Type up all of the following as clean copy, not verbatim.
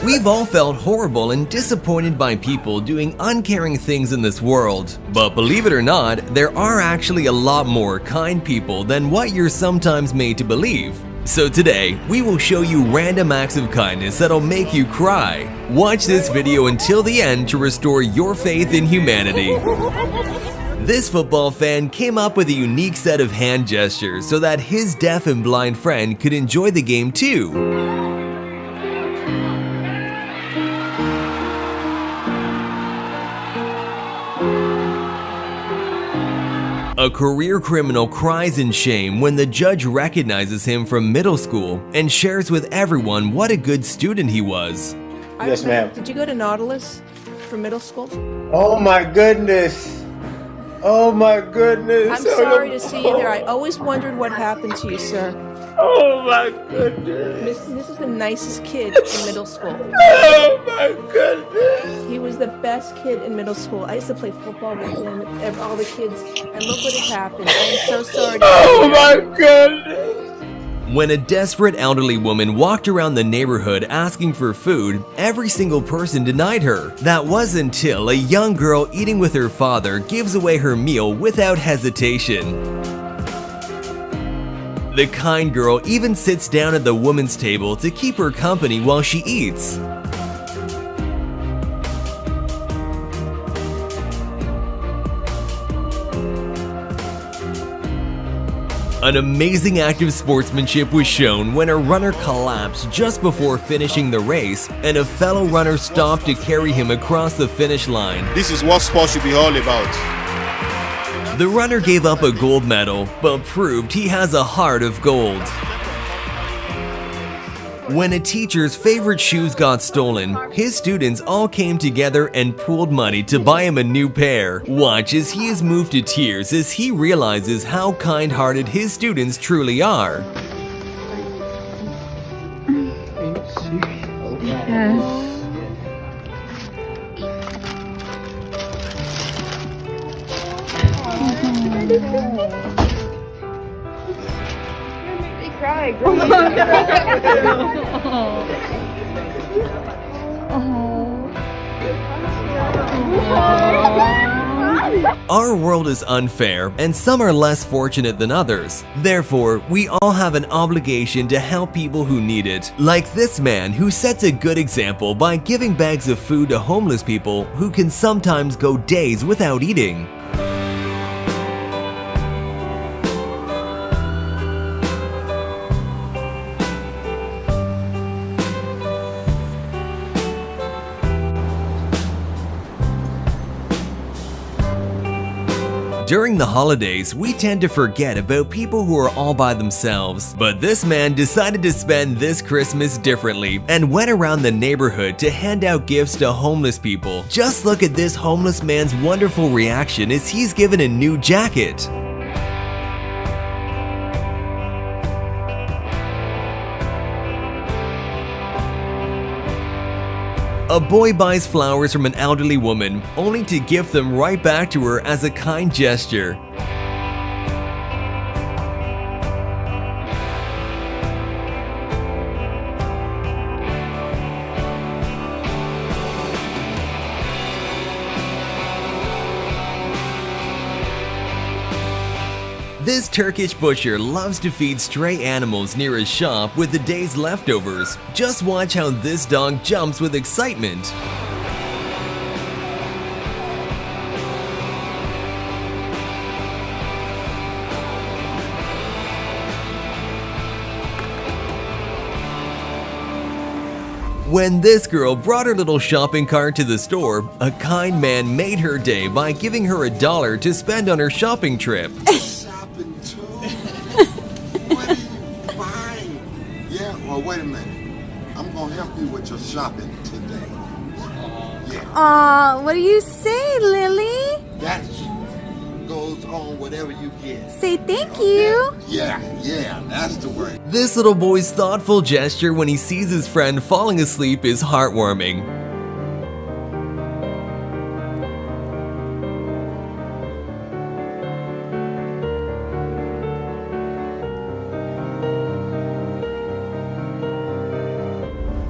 We've all felt horrible and disappointed by people doing uncaring things in this world. But believe it or not, there are actually a lot more kind people than what you're sometimes made to believe. So today, we will show you random acts of kindness that'll make you cry. Watch this video until the end to restore your faith in humanity. This football fan came up with a unique set of hand gestures so that his deaf and blind friend could enjoy the game too. A career criminal cries in shame when the judge recognizes him from middle school and shares with everyone what a good student he was. Yes, ma'am. Did you go to Nautilus for middle school? Oh my goodness. Oh my goodness. I'm sorry to see you there. I always wondered what happened to you, sir. Oh my goodness. This is the nicest kid in middle school. Oh my goodness. He was the best kid in middle school. I used to play football with him, all the kids, and look what has happened. I am so sorry to see Oh you. my goodness. When a desperate elderly woman walked around the neighborhood asking for food, every single person denied her. That was until a young girl eating with her father gives away her meal without hesitation. The kind girl even sits down at the woman's table to keep her company while she eats. An amazing act of sportsmanship was shown when a runner collapsed just before finishing the race, and a fellow runner stopped to carry him across the finish line. This is what sports should be all about. The runner gave up a gold medal, but proved he has a heart of gold. When a teacher's favorite shoes got stolen, his students all came together and pooled money to buy him a new pair. Watch as he is moved to tears as he realizes how kind-hearted his students truly are. Our world is unfair, and some are less fortunate than others. Therefore, we all have an obligation to help people who need it. Like this man who sets a good example by giving bags of food to homeless people who can sometimes go days without eating. During the holidays, we tend to forget about people who are all by themselves. But this man decided to spend this Christmas differently and went around the neighborhood to hand out gifts to homeless people. Just look at this homeless man's wonderful reaction as he's given a new jacket. A boy buys flowers from an elderly woman, only to gift them right back to her as a kind gesture. This Turkish butcher loves to feed stray animals near his shop with the day's leftovers. Just watch how this dog jumps with excitement. When this girl brought her little shopping cart to the store, a kind man made her day by giving her $1 to spend on her shopping trip. Shopping too? What are you buying? Yeah, well, wait a minute. I'm gonna help you with your shopping today. Yeah, Aw, what do you say, Lily? that goes on whatever you get. Say thank you. Yeah, that's the word. This little boy's thoughtful gesture when he sees his friend falling asleep is heartwarming.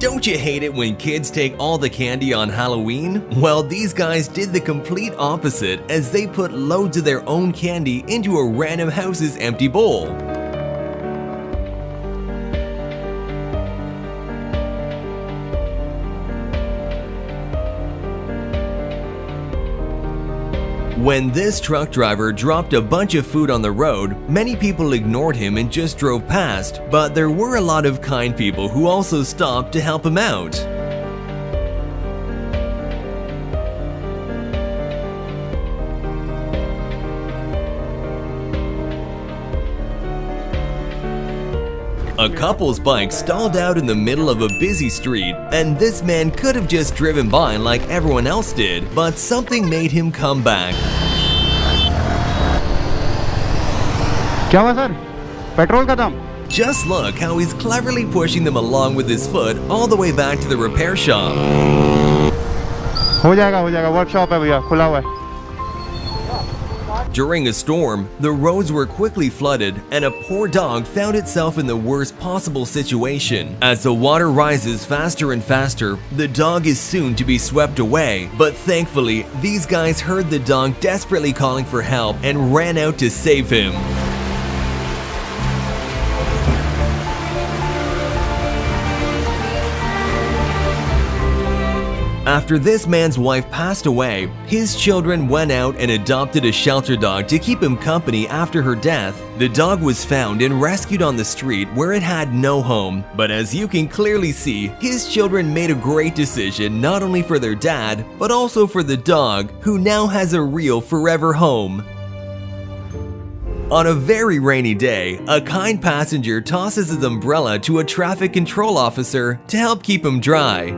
Don't you hate it when kids take all the candy on Halloween? Well, these guys did the complete opposite as they put loads of their own candy into a random house's empty bowl. When this truck driver dropped a bunch of food on the road, many people ignored him and just drove past, but there were a lot of kind people who also stopped to help him out. A couple's bike stalled out in the middle of a busy street, and this man could have just driven by like everyone else did, but something made him come back. क्या हुआ sir? Petrol खत्म। Just look how he's cleverly pushing them along with his foot all the way back to the repair shop. हो जाएगा workshop है भैया, खुला हुआ है। During a storm, the roads were quickly flooded and a poor dog found itself in the worst possible situation. As the water rises faster and faster, the dog is soon to be swept away. But thankfully, these guys heard the dog desperately calling for help and ran out to save him. After this man's wife passed away, his children went out and adopted a shelter dog to keep him company after her death. The dog was found and rescued on the street where it had no home. But as you can clearly see, his children made a great decision not only for their dad, but also for the dog, who now has a real forever home. On a very rainy day, a kind passenger tosses his umbrella to a traffic control officer to help keep him dry.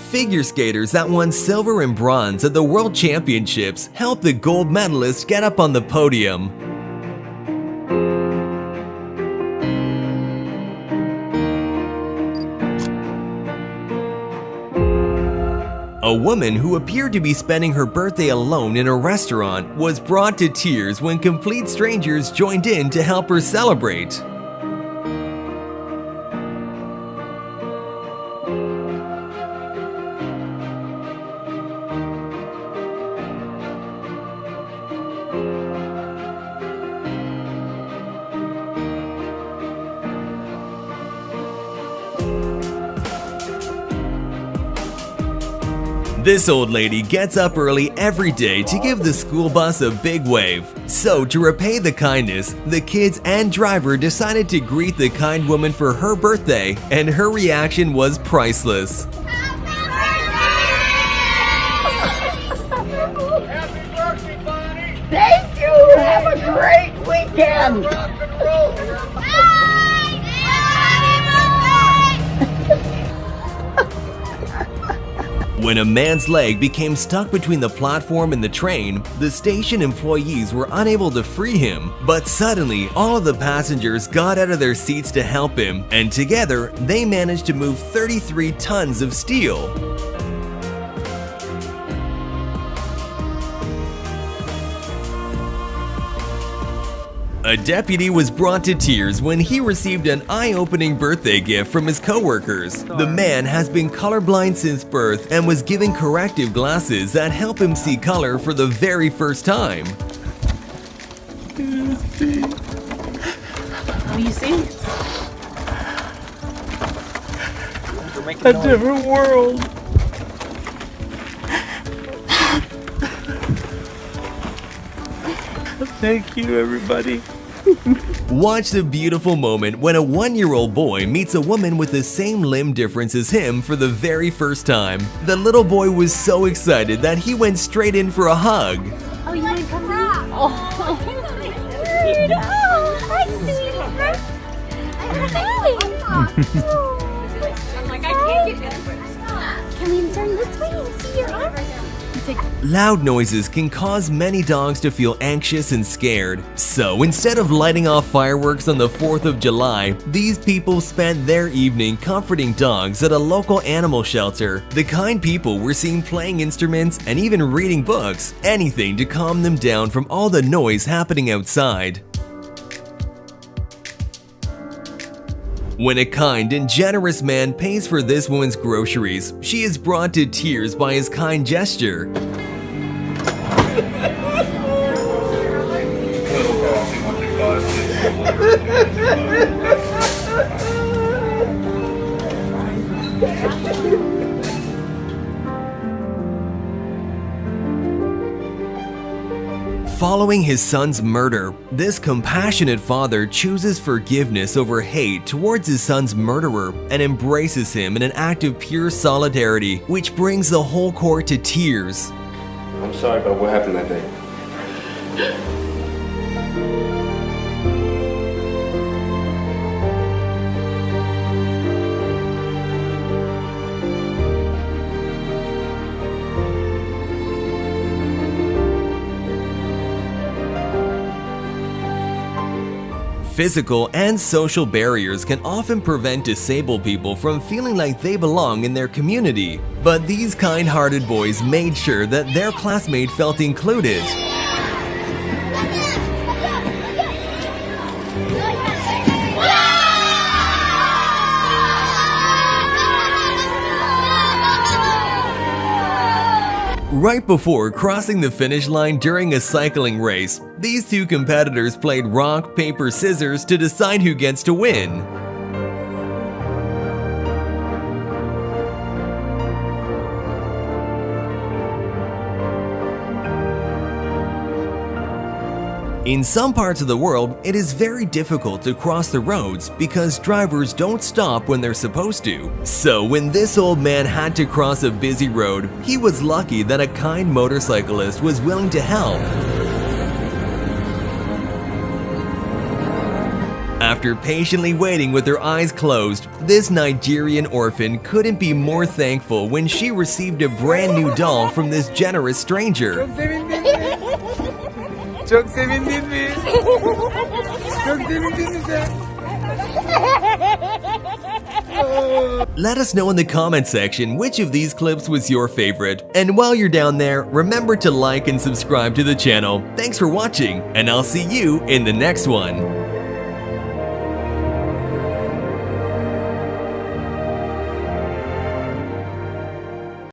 Figure skaters that won silver and bronze at the World Championships helped the gold medalists get up on the podium. A woman who appeared to be spending her birthday alone in a restaurant was brought to tears when complete strangers joined in to help her celebrate. This old lady gets up early every day to give the school bus a big wave. So, to repay the kindness, the kids and driver decided to greet the kind woman for her birthday, and her reaction was priceless. Thank you. Have a great weekend. When a man's leg became stuck between the platform and the train, the station employees were unable to free him. But suddenly, all of the passengers got out of their seats to help him, and together, they managed to move 33 tons of steel. A deputy was brought to tears when he received an eye-opening birthday gift from his coworkers. The man has been colorblind since birth and was given corrective glasses that help him see color for the very first time. What do you see? A different world. Thank you, everybody. Watch the beautiful moment when a 1-year-old boy meets a woman with the same limb difference as him for the very first time. The little boy was so excited that he went straight in for a hug. Oh, you didn't come in? Oh, hi, sweetheart. I'm like, I can't get this. Can we turn this way and see your arm? Loud noises can cause many dogs to feel anxious and scared. So instead of lighting off fireworks on the 4th of July, these people spent their evening comforting dogs at a local animal shelter. The kind people were seen playing instruments and even reading books, anything to calm them down from all the noise happening outside. When a kind and generous man pays for this woman's groceries, she is brought to tears by his kind gesture. Following his son's murder, this compassionate father chooses forgiveness over hate towards his son's murderer and embraces him in an act of pure solidarity, which brings the whole court to tears. I'm sorry about what happened that day. Physical and social barriers can often prevent disabled people from feeling like they belong in their community. But these kind-hearted boys made sure that their classmate felt included. Right before crossing the finish line during a cycling race, these two competitors played rock, paper, scissors to decide who gets to win. In some parts of the world, it is very difficult to cross the roads because drivers don't stop when they're supposed to. So when this old man had to cross a busy road, he was lucky that a kind motorcyclist was willing to help. After patiently waiting with her eyes closed, this Nigerian orphan couldn't be more thankful when she received a brand new doll from this generous stranger. Çok sevindin mi? Çok sevindin mi sen? Let us know in the comment section which of these clips was your favorite. And while you're down there, remember to like and subscribe to the channel. Thanks for watching, and I'll see you in the next one.